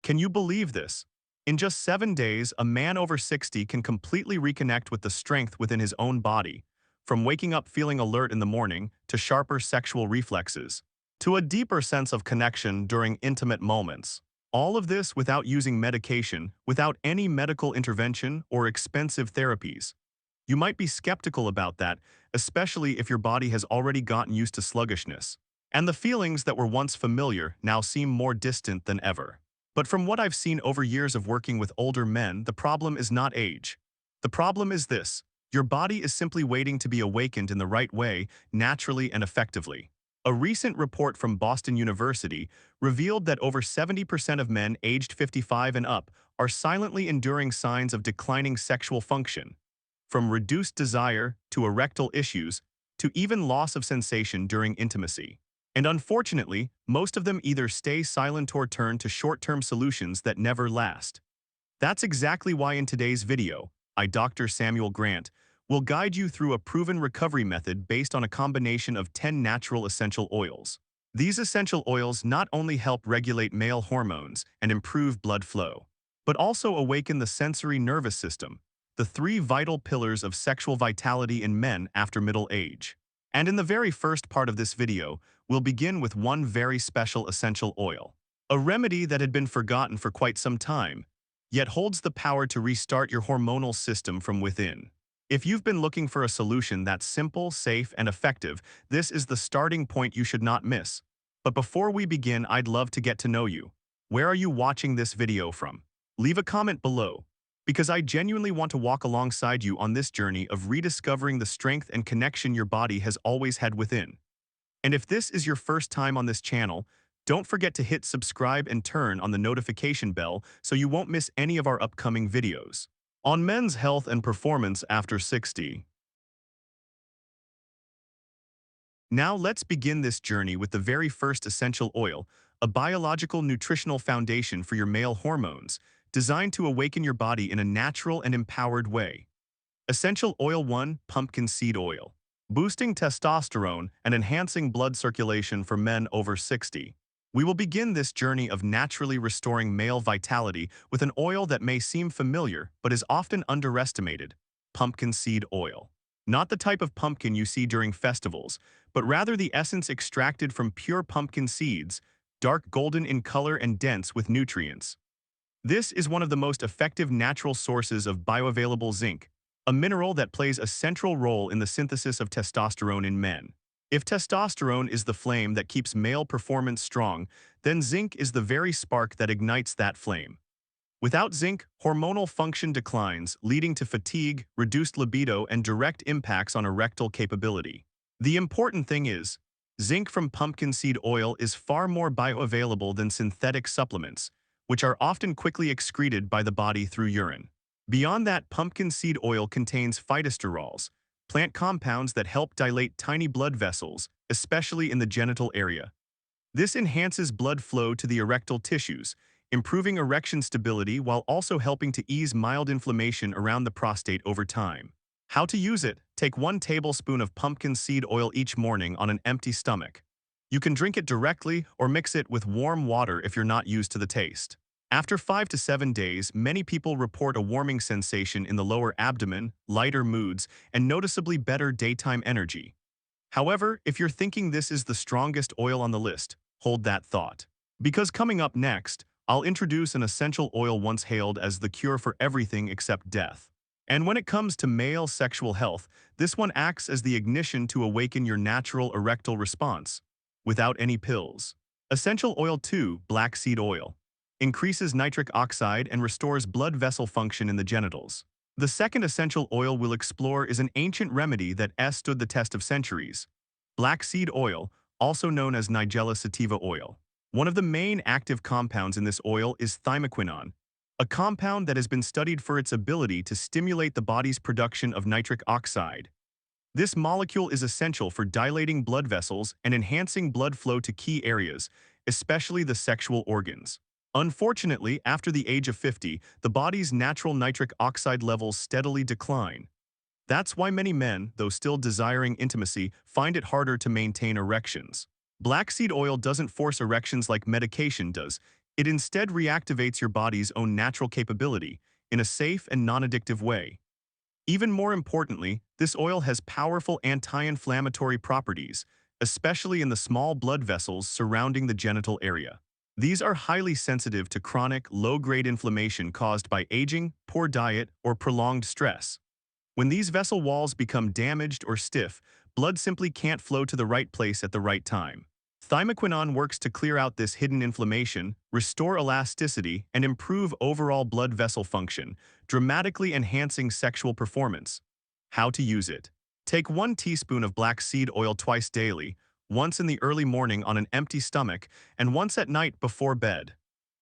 Can you believe this? In just 7 days, a man over 60 can completely reconnect with the strength within his own body, from waking up feeling alert in the morning to sharper sexual reflexes, to a deeper sense of connection during intimate moments. All of this without using medication, without any medical intervention or expensive therapies. You might be skeptical about that, especially if your body has already gotten used to sluggishness. And the feelings that were once familiar now seem more distant than ever. But from what I've seen over years of working with older men, the problem is not age. The problem is this: your body is simply waiting to be awakened in the right way, naturally and effectively. A recent report from Boston University revealed that over 70% of men aged 55 and up are silently enduring signs of declining sexual function, from reduced desire to erectile issues to even loss of sensation during intimacy. And unfortunately, most of them either stay silent or turn to short-term solutions that never last. That's exactly why in today's video, Dr. Samuel Grant, will guide you through a proven recovery method based on a combination of 10 natural essential oils. These essential oils not only help regulate male hormones and improve blood flow, but also awaken the sensory nervous system, the three vital pillars of sexual vitality in men after middle age. And in the very first part of this video, we'll begin with one very special essential oil, a remedy that had been forgotten for quite some time, yet holds the power to restart your hormonal system from within. If you've been looking for a solution that's simple, safe, and effective, this is the starting point you should not miss. But before we begin, I'd love to get to know you. Where are you watching this video from? Leave a comment below, because I genuinely want to walk alongside you on this journey of rediscovering the strength and connection your body has always had within. And if this is your first time on this channel, don't forget to hit subscribe and turn on the notification bell so you won't miss any of our upcoming videos. On men's health and performance after 60. Now let's begin this journey with the very first essential oil, a biological nutritional foundation for your male hormones, designed to awaken your body in a natural and empowered way. Essential Oil 1: Pumpkin Seed Oil. Boosting testosterone and enhancing blood circulation for men over 60. We will begin this journey of naturally restoring male vitality with an oil that may seem familiar but is often underestimated: pumpkin seed oil. Not the type of pumpkin you see during festivals, but rather the essence extracted from pure pumpkin seeds, dark golden in color and dense with nutrients. This is one of the most effective natural sources of bioavailable zinc, a mineral that plays a central role in the synthesis of testosterone in men. If testosterone is the flame that keeps male performance strong, then zinc is the very spark that ignites that flame. Without zinc, hormonal function declines, leading to fatigue, reduced libido, and direct impacts on erectile capability. The important thing is, zinc from pumpkin seed oil is far more bioavailable than synthetic supplements, which are often quickly excreted by the body through urine. Beyond that, pumpkin seed oil contains phytosterols, plant compounds that help dilate tiny blood vessels, especially in the genital area. This enhances blood flow to the erectile tissues, improving erection stability while also helping to ease mild inflammation around the prostate over time. How to use it: take 1 tablespoon of pumpkin seed oil each morning on an empty stomach. You can drink it directly or mix it with warm water if you're not used to the taste. After 5 to 7 days, many people report a warming sensation in the lower abdomen, lighter moods, and noticeably better daytime energy. However, if you're thinking this is the strongest oil on the list, hold that thought. Because coming up next, I'll introduce an essential oil once hailed as the cure for everything except death. And when it comes to male sexual health, this one acts as the ignition to awaken your natural erectile response, without any pills. Essential Oil 2: Black Seed Oil. Increases nitric oxide and restores blood vessel function in the genitals. The second essential oil we'll explore is an ancient remedy that has stood the test of centuries: black seed oil, also known as Nigella sativa oil. One of the main active compounds in this oil is thymoquinone, a compound that has been studied for its ability to stimulate the body's production of nitric oxide. This molecule is essential for dilating blood vessels and enhancing blood flow to key areas, especially the sexual organs. Unfortunately, after the age of 50, the body's natural nitric oxide levels steadily decline. That's why many men, though still desiring intimacy, find it harder to maintain erections. Black seed oil doesn't force erections like medication does. It instead reactivates your body's own natural capability in a safe and non-addictive way. Even more importantly, this oil has powerful anti-inflammatory properties, especially in the small blood vessels surrounding the genital area. These are highly sensitive to chronic, low-grade inflammation caused by aging, poor diet, or prolonged stress. When these vessel walls become damaged or stiff, blood simply can't flow to the right place at the right time. Thymoquinone works to clear out this hidden inflammation, restore elasticity, and improve overall blood vessel function, dramatically enhancing sexual performance. How to use it. Take 1 teaspoon of black seed oil twice daily, once in the early morning on an empty stomach, and once at night before bed.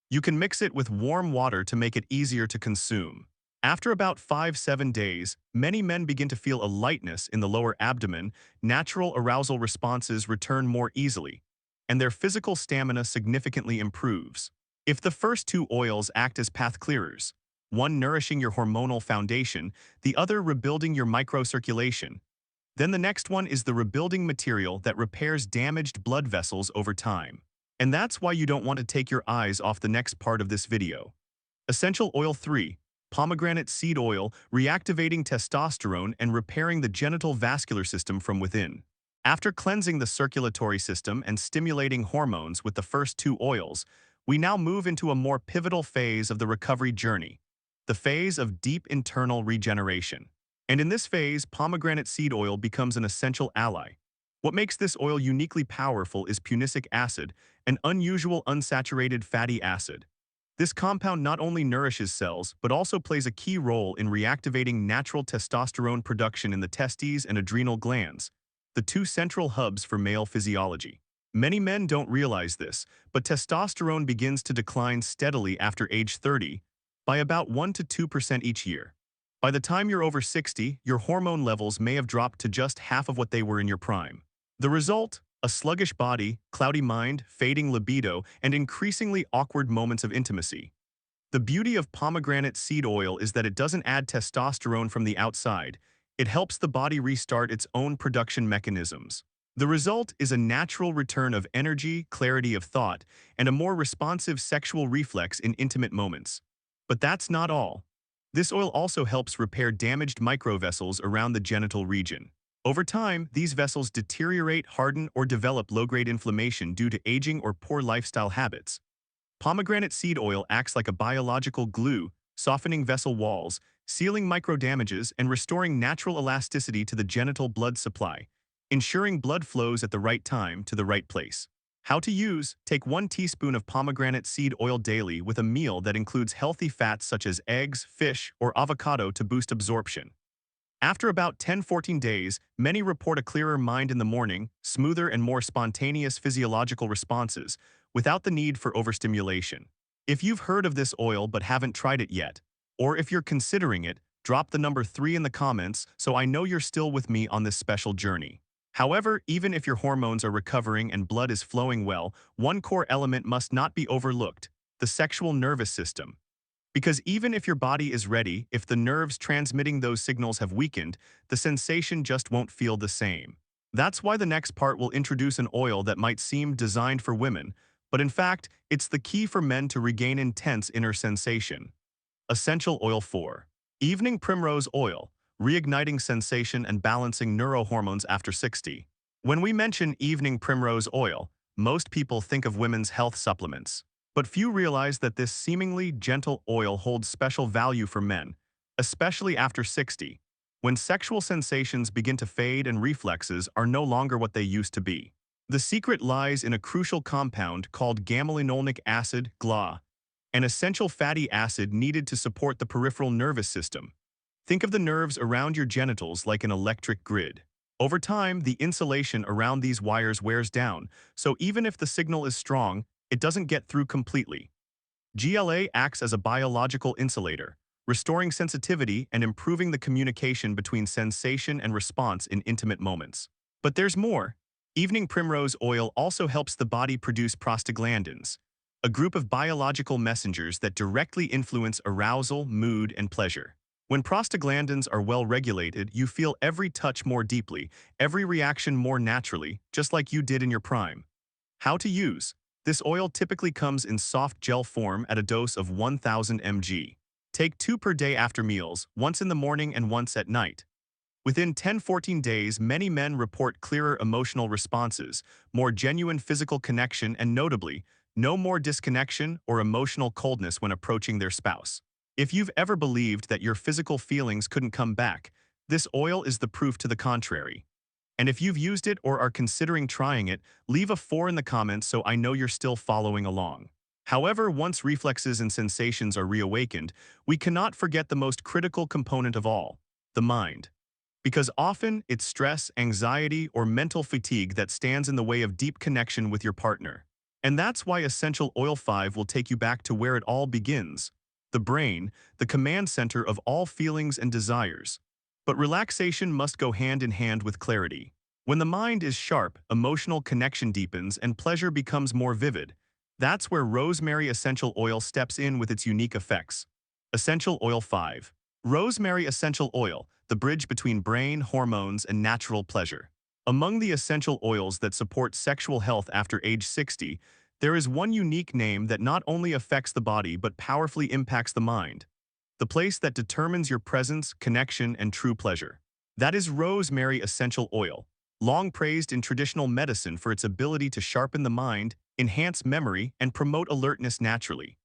You can mix it with warm water to make it easier to consume. After about 5-7 days, many men begin to feel a lightness in the lower abdomen, natural arousal responses return more easily, and their physical stamina significantly improves. If the first 2 oils act as path clearers, one nourishing your hormonal foundation, the other rebuilding your microcirculation, then the next one is the rebuilding material that repairs damaged blood vessels over time. And that's why you don't want to take your eyes off the next part of this video. Essential Oil 3. Pomegranate seed oil, reactivating testosterone and repairing the genital vascular system from within. After cleansing the circulatory system and stimulating hormones with the first 2 oils, we now move into a more pivotal phase of the recovery journey, the phase of deep internal regeneration. And in this phase, pomegranate seed oil becomes an essential ally. What makes this oil uniquely powerful is punicic acid, an unusual unsaturated fatty acid. This compound not only nourishes cells, but also plays a key role in reactivating natural testosterone production in the testes and adrenal glands, the 2 central hubs for male physiology. Many men don't realize this, but testosterone begins to decline steadily after age 30, by about 1 to 2% each year. By the time you're over 60, your hormone levels may have dropped to just half of what they were in your prime. The result? A sluggish body, cloudy mind, fading libido, and increasingly awkward moments of intimacy. The beauty of pomegranate seed oil is that it doesn't add testosterone from the outside. It helps the body restart its own production mechanisms. The result is a natural return of energy, clarity of thought, and a more responsive sexual reflex in intimate moments. But that's not all. This oil also helps repair damaged microvessels around the genital region. Over time, these vessels deteriorate, harden, or develop low-grade inflammation due to aging or poor lifestyle habits. Pomegranate seed oil acts like a biological glue, softening vessel walls, sealing microdamages, and restoring natural elasticity to the genital blood supply, ensuring blood flows at the right time to the right place. How to use: take 1 teaspoon of pomegranate seed oil daily with a meal that includes healthy fats such as eggs, fish, or avocado to boost absorption. After about 10-14 days, many report a clearer mind in the morning, smoother and more spontaneous physiological responses, without the need for overstimulation. If you've heard of this oil but haven't tried it yet, or if you're considering it, drop the number 3 in the comments so I know you're still with me on this special journey. However, even if your hormones are recovering and blood is flowing well, one core element must not be overlooked: the sexual nervous system. Because even if your body is ready, if the nerves transmitting those signals have weakened, the sensation just won't feel the same. That's why the next part will introduce an oil that might seem designed for women, but in fact, it's the key for men to regain intense inner sensation. Essential Oil 4. Evening Primrose Oil, reigniting sensation and balancing neurohormones after 60. When we mention evening primrose oil, most people think of women's health supplements. But few realize that this seemingly gentle oil holds special value for men, especially after 60, when sexual sensations begin to fade and reflexes are no longer what they used to be. The secret lies in a crucial compound called gamma-linolenic acid, GLA, an essential fatty acid needed to support the peripheral nervous system. Think of the nerves around your genitals like an electric grid. Over time, the insulation around these wires wears down, so even if the signal is strong, it doesn't get through completely. GLA acts as a biological insulator, restoring sensitivity and improving the communication between sensation and response in intimate moments. But there's more. Evening primrose oil also helps the body produce prostaglandins, a group of biological messengers that directly influence arousal, mood, and pleasure. When prostaglandins are well regulated, you feel every touch more deeply, every reaction more naturally, just like you did in your prime. How to use: This oil typically comes in soft gel form at a dose of 1000 mg. Take 2 per day after meals, once in the morning and once at night. Within 10–14 days, many men report clearer emotional responses, more genuine physical connection, and notably, no more disconnection or emotional coldness when approaching their spouse. If you've ever believed that your physical feelings couldn't come back, this oil is the proof to the contrary. And if you've used it or are considering trying it, leave a 4 in the comments so I know you're still following along. However, once reflexes and sensations are reawakened, we cannot forget the most critical component of all, the mind. Because often it's stress, anxiety, or mental fatigue that stands in the way of deep connection with your partner. And that's why Essential Oil 5 will take you back to where it all begins, the brain, the command center of all feelings and desires. But relaxation must go hand in hand with clarity. When the mind is sharp, emotional connection deepens and pleasure becomes more vivid. That's where Rosemary Essential Oil steps in with its unique effects. Essential Oil 5. Rosemary Essential Oil, the bridge between brain, hormones, and natural pleasure. Among the essential oils that support sexual health after age 60, there is one unique name that not only affects the body but powerfully impacts the mind. The place that determines your presence, connection, and true pleasure. That is Rosemary Essential Oil, long praised in traditional medicine for its ability to sharpen the mind, enhance memory, and promote alertness naturally.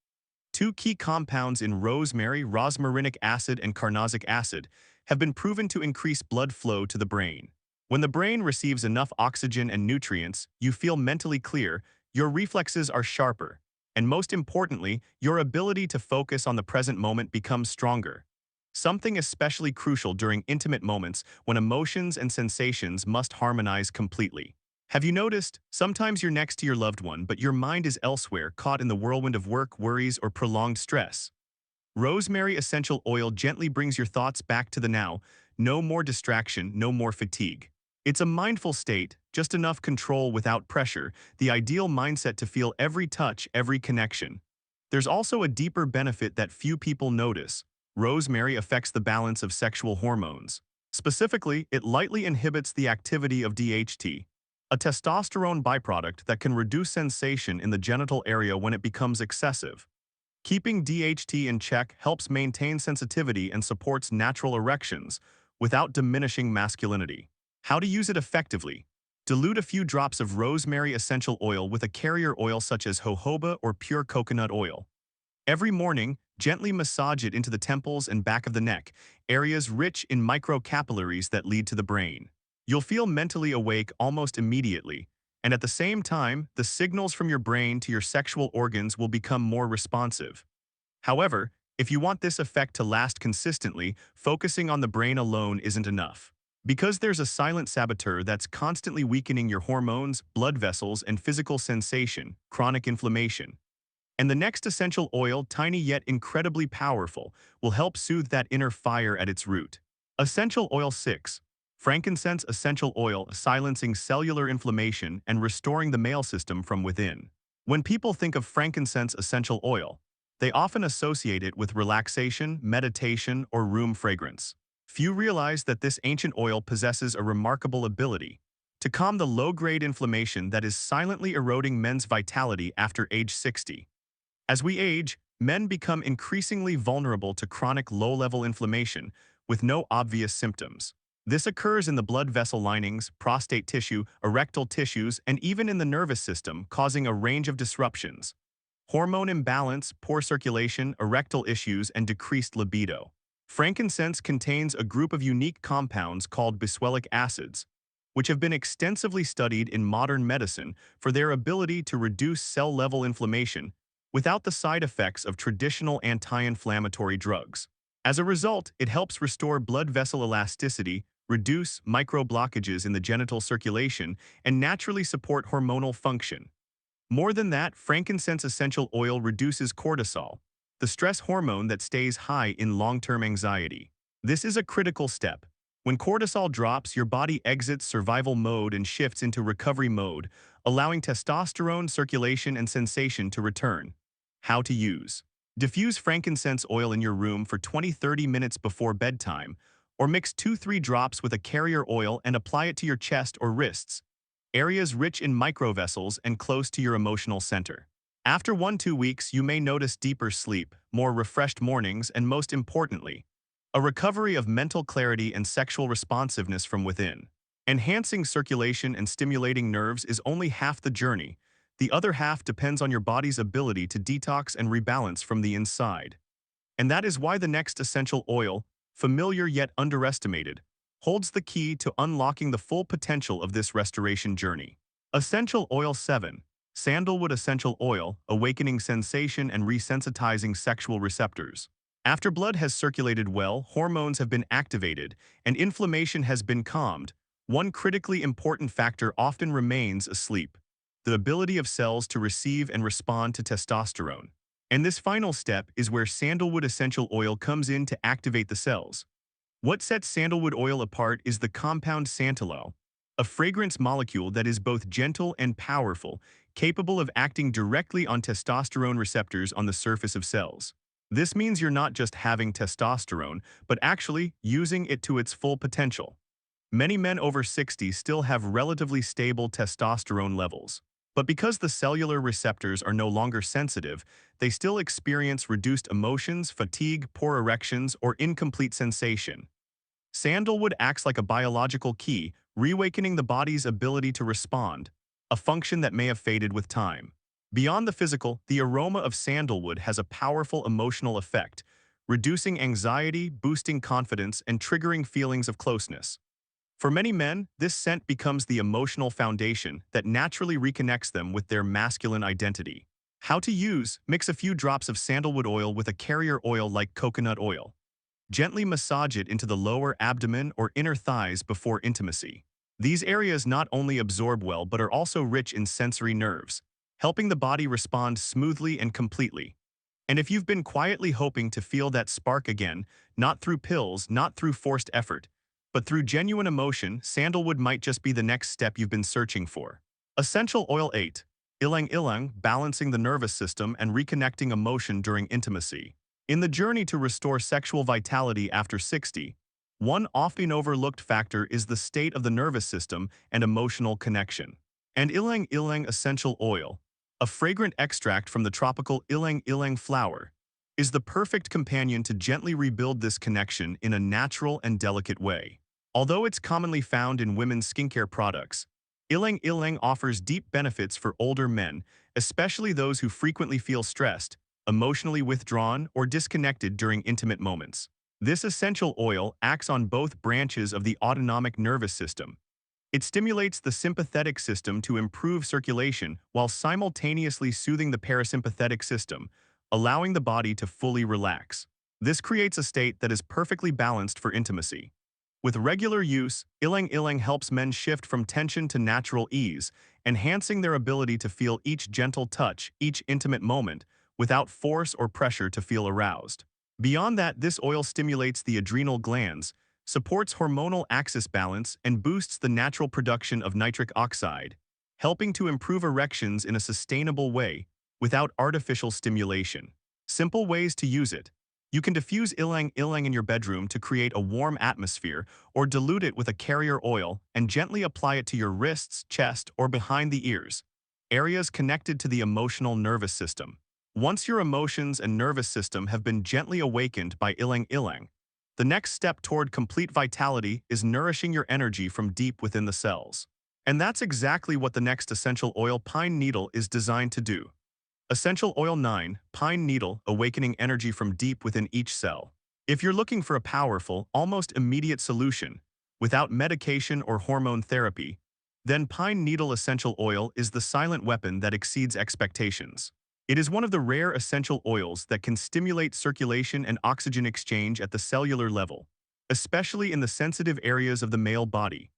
Two key compounds in rosemary, rosmarinic acid and carnosic acid, have been proven to increase blood flow to the brain. When the brain receives enough oxygen and nutrients, you feel mentally clear, your reflexes are sharper, and most importantly, your ability to focus on the present moment becomes stronger. Something especially crucial during intimate moments when emotions and sensations must harmonize completely. Have you noticed, sometimes you're next to your loved one but your mind is elsewhere, caught in the whirlwind of work, worries, or prolonged stress? Rosemary Essential Oil gently brings your thoughts back to the now, no more distraction, no more fatigue. It's a mindful state, just enough control without pressure, the ideal mindset to feel every touch, every connection. There's also a deeper benefit that few people notice. Rosemary affects the balance of sexual hormones. Specifically, it lightly inhibits the activity of DHT, a testosterone byproduct that can reduce sensation in the genital area when it becomes excessive. Keeping DHT in check helps maintain sensitivity and supports natural erections without diminishing masculinity. How to use it effectively? Dilute a few drops of rosemary essential oil with a carrier oil such as jojoba or pure coconut oil. Every morning, gently massage it into the temples and back of the neck, areas rich in microcapillaries that lead to the brain. You'll feel mentally awake almost immediately, and at the same time, the signals from your brain to your sexual organs will become more responsive. However, if you want this effect to last consistently, focusing on the brain alone isn't enough. Because there's a silent saboteur that's constantly weakening your hormones, blood vessels, and physical sensation, chronic inflammation. And the next essential oil, tiny yet incredibly powerful, will help soothe that inner fire at its root. Essential Oil 6. Frankincense Essential Oil, silencing cellular inflammation and restoring the male system from within. When people think of frankincense essential oil, they often associate it with relaxation, meditation, or room fragrance. Few realize that this ancient oil possesses a remarkable ability to calm the low-grade inflammation that is silently eroding men's vitality after age 60. As we age, men become increasingly vulnerable to chronic low-level inflammation with no obvious symptoms. This occurs in the blood vessel linings, prostate tissue, erectile tissues, and even in the nervous system, causing a range of disruptions. Hormone imbalance, poor circulation, erectile issues, and decreased libido. Frankincense contains a group of unique compounds called bisoleic acids, which have been extensively studied in modern medicine for their ability to reduce cell-level inflammation without the side effects of traditional anti-inflammatory drugs. As a result, it helps restore blood vessel elasticity, reduce microblockages in the genital circulation, and naturally support hormonal function. More than that, frankincense essential oil reduces cortisol, the stress hormone that stays high in long-term anxiety. This is a critical step. When cortisol drops, your body exits survival mode and shifts into recovery mode, allowing testosterone, circulation, and sensation to return. How to use. Diffuse frankincense oil in your room for 20–30 minutes before bedtime, or mix 2–3 drops with a carrier oil and apply it to your chest or wrists. areas rich in microvessels and close to your emotional center. After 1–2 weeks, you may notice deeper sleep, more refreshed mornings, and most importantly, a recovery of mental clarity and sexual responsiveness from within. Enhancing circulation and stimulating nerves is only half the journey. The other half depends on your body's ability to detox and rebalance from the inside. And that is why the next essential oil, familiar yet underestimated, holds the key to unlocking the full potential of this restoration journey. Essential Oil 7. Sandalwood Essential Oil, awakening sensation and resensitizing sexual receptors. After blood has circulated well, hormones have been activated, and inflammation has been calmed, one critically important factor often remains asleep: the ability of cells to receive and respond to testosterone. And this final step is where sandalwood essential oil comes in to activate the cells. What sets sandalwood oil apart is the compound santalol, a fragrance molecule that is both gentle and powerful, capable of acting directly on testosterone receptors on the surface of cells. This means you're not just having testosterone, but actually using it to its full potential. Many men over 60 still have relatively stable testosterone levels. But because the cellular receptors are no longer sensitive, they still experience reduced emotions, fatigue, poor erections, or incomplete sensation. Sandalwood acts like a biological key, reawakening the body's ability to respond, a function that may have faded with time. Beyond the physical, the aroma of sandalwood has a powerful emotional effect, reducing anxiety, boosting confidence, and triggering feelings of closeness. For many men, this scent becomes the emotional foundation that naturally reconnects them with their masculine identity. How to use: mix a few drops of sandalwood oil with a carrier oil like coconut oil. Gently massage it into the lower abdomen or inner thighs before intimacy. These areas not only absorb well but are also rich in sensory nerves, helping the body respond smoothly and completely. And if you've been quietly hoping to feel that spark again, not through pills, not through forced effort, but through genuine emotion, sandalwood might just be the next step you've been searching for. Essential Oil 8. Ilang, balancing the nervous system and reconnecting emotion during intimacy. In the journey to restore sexual vitality after 60, one often overlooked factor is the state of the nervous system and emotional connection. And Ilang Essential Oil, a fragrant extract from the tropical Ilang flower, is the perfect companion to gently rebuild this connection in a natural and delicate way. Although it's commonly found in women's skincare products, Ilang offers deep benefits for older men, especially those who frequently feel stressed, emotionally withdrawn, or disconnected during intimate moments. This essential oil acts on both branches of the autonomic nervous system. It stimulates the sympathetic system to improve circulation while simultaneously soothing the parasympathetic system, allowing the body to fully relax. This creates a state that is perfectly balanced for intimacy. With regular use, Ilang helps men shift from tension to natural ease, enhancing their ability to feel each gentle touch, each intimate moment, without force or pressure to feel aroused. Beyond that, this oil stimulates the adrenal glands, supports hormonal axis balance, and boosts the natural production of nitric oxide, helping to improve erections in a sustainable way without artificial stimulation. Simple ways to use it: you can diffuse Ilang in your bedroom to create a warm atmosphere, or dilute it with a carrier oil and gently apply it to your wrists, chest, or behind the ears, areas connected to the emotional nervous system. Once your emotions and nervous system have been gently awakened by Ilang, the next step toward complete vitality is nourishing your energy from deep within the cells. And that's exactly what the next essential oil, pine needle, is designed to do. Essential Oil 9. Pine needle, awakening energy from deep within each cell. If you're looking for a powerful, almost immediate solution, without medication or hormone therapy, then pine needle essential oil is the silent weapon that exceeds expectations. It is one of the rare essential oils that can stimulate circulation and oxygen exchange at the cellular level, especially in the sensitive areas of the male body.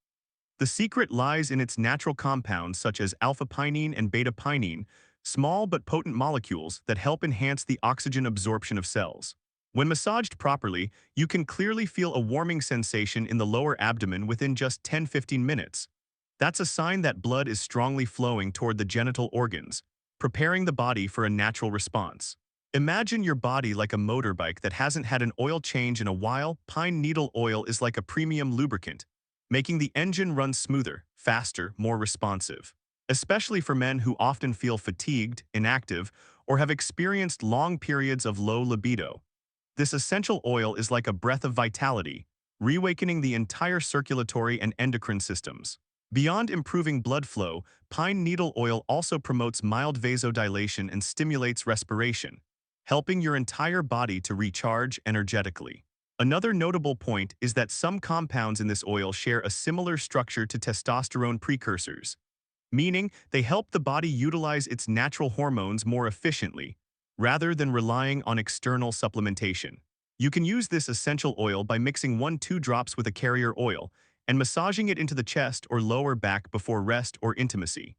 The secret lies in its natural compounds such as alpha-pinene and beta-pinene, small but potent molecules that help enhance the oxygen absorption of cells. When massaged properly, you can clearly feel a warming sensation in the lower abdomen within just 10–15 minutes. That's a sign that blood is strongly flowing toward the genital organs, preparing the body for a natural response. Imagine your body like a motorbike that hasn't had an oil change in a while. Pine needle oil is like a premium lubricant, making the engine run smoother, faster, more responsive. Especially for men who often feel fatigued, inactive, or have experienced long periods of low libido. This essential oil is like a breath of vitality, reawakening the entire circulatory and endocrine systems. Beyond improving blood flow, pine needle oil also promotes mild vasodilation and stimulates respiration, helping your entire body to recharge energetically. Another notable point is that some compounds in this oil share a similar structure to testosterone precursors, meaning they help the body utilize its natural hormones more efficiently, rather than relying on external supplementation. You can use this essential oil by mixing 1-2 drops with a carrier oil and massaging it into the chest or lower back before rest or intimacy.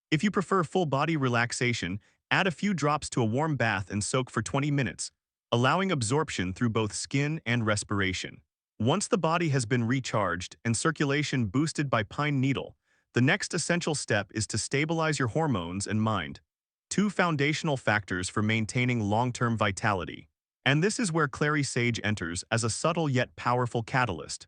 If you prefer full body relaxation, add a few drops to a warm bath and soak for 20 minutes, allowing absorption through both skin and respiration. Once the body has been recharged and circulation boosted by pine needle, the next essential step is to stabilize your hormones and mind, two foundational factors for maintaining long-term vitality. And this is where Clary Sage enters as a subtle yet powerful catalyst.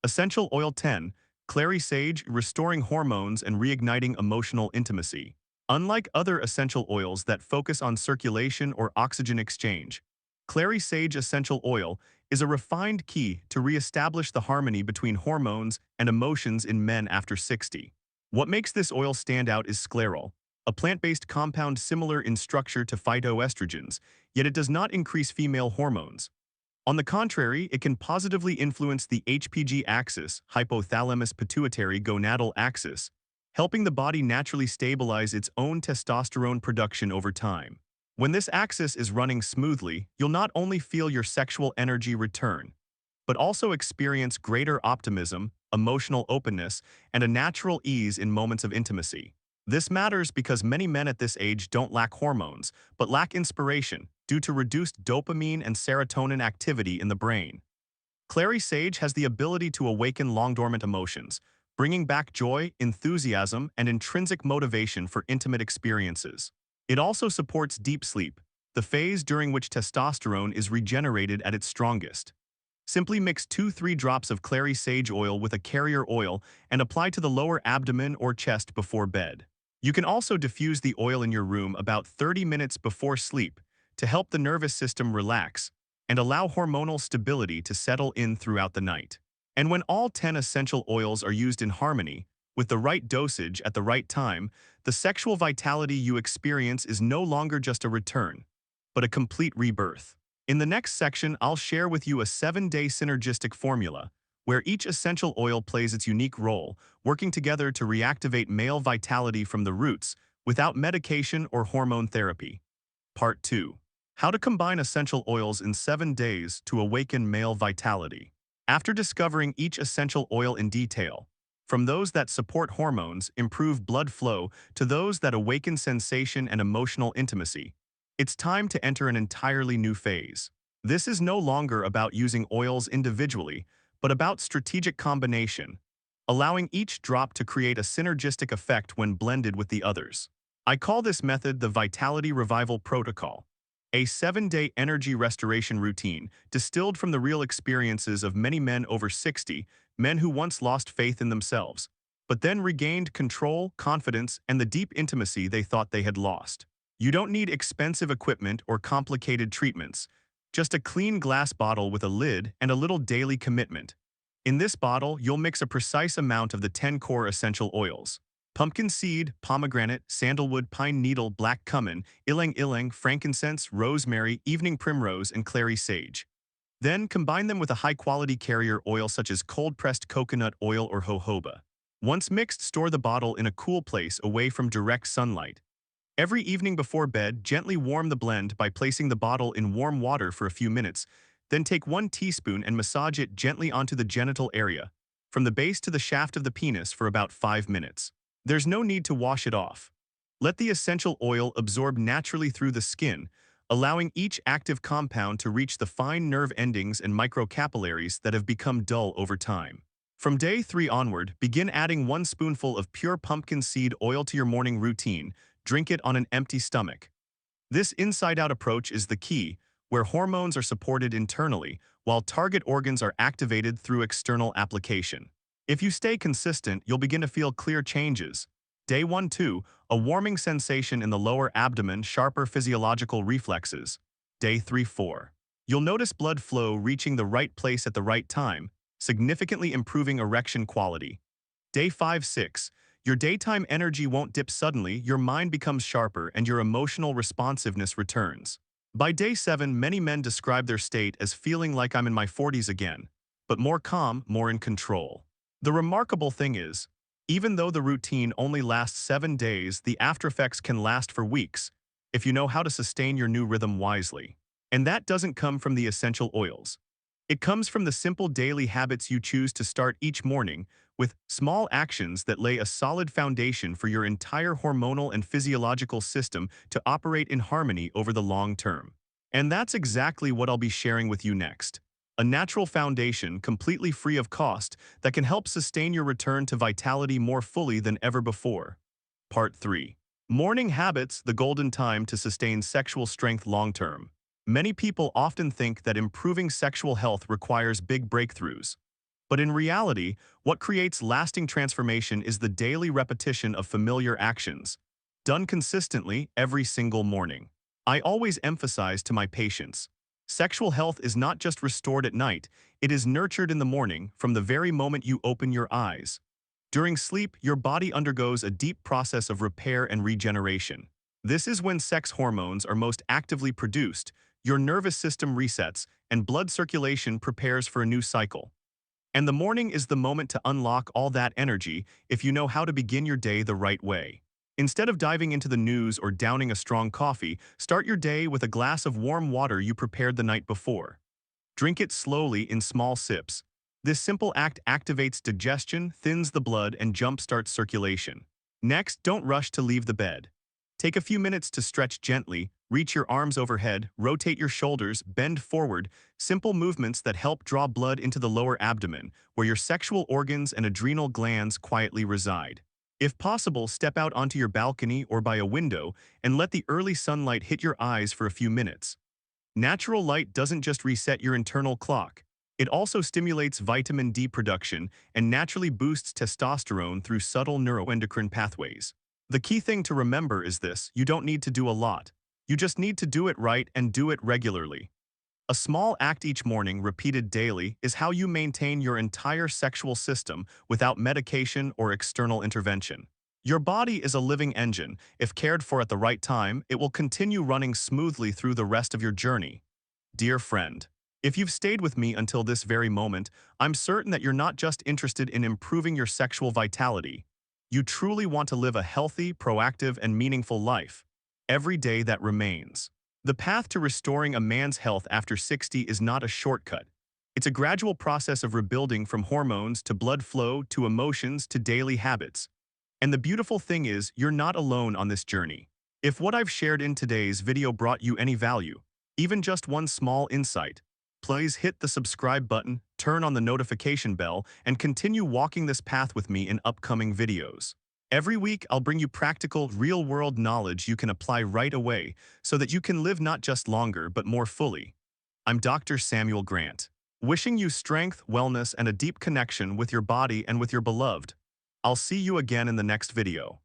Essential Oil 10, Clary Sage, restoring hormones and reigniting emotional intimacy. Unlike other essential oils that focus on circulation or oxygen exchange, Clary Sage essential oil is a refined key to reestablish the harmony between hormones and emotions in men after 60. What makes this oil stand out is sclerol, a plant-based compound similar in structure to phytoestrogens, yet it does not increase female hormones. On the contrary, it can positively influence the HPG axis, hypothalamus-pituitary-gonadal axis, helping the body naturally stabilize its own testosterone production over time. When this axis is running smoothly, you'll not only feel your sexual energy return, but also experience greater optimism, emotional openness, and a natural ease in moments of intimacy. This matters because many men at this age don't lack hormones, but lack inspiration due to reduced dopamine and serotonin activity in the brain. Clary Sage has the ability to awaken long-dormant emotions, bringing back joy, enthusiasm, and intrinsic motivation for intimate experiences. It also supports deep sleep, the phase during which testosterone is regenerated at its strongest. Simply mix 2-3 drops of Clary Sage oil with a carrier oil and apply to the lower abdomen or chest before bed. You can also diffuse the oil in your room about 30 minutes before sleep to help the nervous system relax and allow hormonal stability to settle in throughout the night. And when all 10 essential oils are used in harmony, with the right dosage at the right time, the sexual vitality you experience is no longer just a return, but a complete rebirth. In the next section, I'll share with you a 7-day synergistic formula, where each essential oil plays its unique role, working together to reactivate male vitality from the roots without medication or hormone therapy. Part 2. How to combine essential oils in 7 days to awaken male vitality. After discovering each essential oil in detail, from those that support hormones, improve blood flow, to those that awaken sensation and emotional intimacy, it's time to enter an entirely new phase. This is no longer about using oils individually, but about strategic combination, allowing each drop to create a synergistic effect when blended with the others. I call this method the Vitality Revival Protocol, a 7-day energy restoration routine distilled from the real experiences of many men over 60, men who once lost faith in themselves, but then regained control, confidence, and the deep intimacy they thought they had lost. You don't need expensive equipment or complicated treatments, just a clean glass bottle with a lid and a little daily commitment. In this bottle, you'll mix a precise amount of the 10 core essential oils: pumpkin seed, pomegranate, sandalwood, pine needle, black cumin, Ilang, frankincense, rosemary, evening primrose, and clary sage. Then combine them with a high-quality carrier oil such as cold-pressed coconut oil or jojoba. Once mixed, store the bottle in a cool place away from direct sunlight. Every evening before bed, gently warm the blend by placing the bottle in warm water for a few minutes, then take 1 teaspoon and massage it gently onto the genital area, from the base to the shaft of the penis for about 5 minutes. There's no need to wash it off. Let the essential oil absorb naturally through the skin, allowing each active compound to reach the fine nerve endings and microcapillaries that have become dull over time. From day 3 onward, begin adding 1 spoonful of pure pumpkin seed oil to your morning routine. Drink it on an empty stomach. This inside-out approach is the key, where hormones are supported internally, while target organs are activated through external application. If you stay consistent, you'll begin to feel clear changes. Day 1-2, a warming sensation in the lower abdomen, sharper physiological reflexes. Day 3-4. You'll notice blood flow reaching the right place at the right time, significantly improving erection quality. Day 5-6. Your daytime energy won't dip suddenly, your mind becomes sharper and your emotional responsiveness returns. By day 7, many men describe their state as feeling like I'm in my 40s again, but more calm, more in control. The remarkable thing is, even though the routine only lasts 7 days, the aftereffects can last for weeks if you know how to sustain your new rhythm wisely. And that doesn't come from the essential oils. It comes from the simple daily habits you choose to start each morning with small actions that lay a solid foundation for your entire hormonal and physiological system to operate in harmony over the long term. And that's exactly what I'll be sharing with you next. A natural foundation completely free of cost that can help sustain your return to vitality more fully than ever before. Part 3. Morning habits, the golden time to sustain sexual strength long term. Many people often think that improving sexual health requires big breakthroughs. But in reality, what creates lasting transformation is the daily repetition of familiar actions, done consistently every single morning. I always emphasize to my patients, sexual health is not just restored at night, it is nurtured in the morning from the very moment you open your eyes. During sleep, your body undergoes a deep process of repair and regeneration. This is when sex hormones are most actively produced, your nervous system resets, and blood circulation prepares for a new cycle. And the morning is the moment to unlock all that energy if you know how to begin your day the right way. Instead of diving into the news or downing a strong coffee, start your day with a glass of warm water you prepared the night before. Drink it slowly in small sips. This simple act activates digestion, thins the blood, and jumpstarts circulation. Next, don't rush to leave the bed. Take a few minutes to stretch gently, reach your arms overhead, rotate your shoulders, bend forward, simple movements that help draw blood into the lower abdomen, where your sexual organs and adrenal glands quietly reside. If possible, step out onto your balcony or by a window and let the early sunlight hit your eyes for a few minutes. Natural light doesn't just reset your internal clock. It also stimulates vitamin D production and naturally boosts testosterone through subtle neuroendocrine pathways. The key thing to remember is this: you don't need to do a lot. You just need to do it right and do it regularly. A small act each morning, repeated daily, is how you maintain your entire sexual system without medication or external intervention. Your body is a living engine. If cared for at the right time, it will continue running smoothly through the rest of your journey. Dear friend, if you've stayed with me until this very moment, I'm certain that you're not just interested in improving your sexual vitality. You truly want to live a healthy, proactive, and meaningful life. Every day that remains. The path to restoring a man's health after 60 is not a shortcut. It's a gradual process of rebuilding from hormones to blood flow to emotions to daily habits. And the beautiful thing is, you're not alone on this journey. If what I've shared in today's video brought you any value, even just one small insight, please hit the subscribe button, turn on the notification bell, and continue walking this path with me in upcoming videos. Every week, I'll bring you practical, real-world knowledge you can apply right away so that you can live not just longer but more fully. I'm Dr. Samuel Grant, wishing you strength, wellness, and a deep connection with your body and with your beloved. I'll see you again in the next video.